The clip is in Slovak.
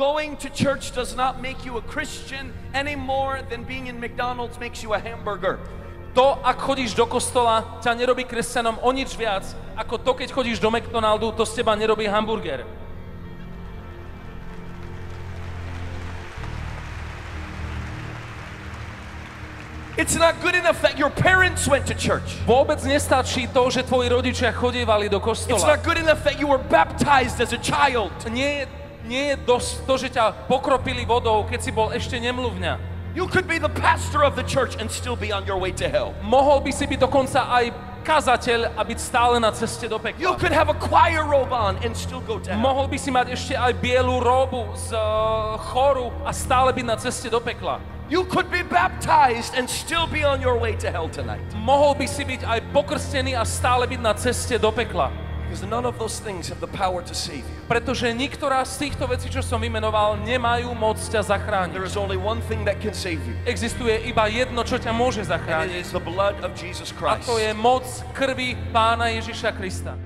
Going to church does not make you a Christian any more than being in McDonald's makes you a hamburger. To, ak chodíš do kostola, ťa nerobí kresťanom o nič viac, ako to, keď chodíš do McDonaldu, to z teba nerobí hamburger. It's not good enough that your parents went to church. Vôbec nestačí to, že tvoji rodičia chodievali do It's kostola. not good enough that you were baptized as a child. Nie je dosť to, že ťa pokropili vodou, keď si bol ešte nemluvňa. You could be the pastor of the church and still be on your way to hell. Mohol by si byť dokonca aj kazateľ a byť stále na ceste do You pekla. could have a choir robe on and still go to hell. Mohol by si mať ešte aj bielu róbu z choru a stále byť na ceste do pekla. You could be baptized and still be on your way to hell tonight. Mohol by si byť aj pokrstený a stále byť na ceste do pekla. Because none of those things have the power to save you. Pretože niektorá z týchto vecí, čo som vymenoval, nemajú moc ťa zachrániť. There is only one thing that can save you. Existuje iba jedno, čo ťa môže And it zachrániť. is the blood of Jesus A Christ. to je moc krvi Pána Ježiša Krista.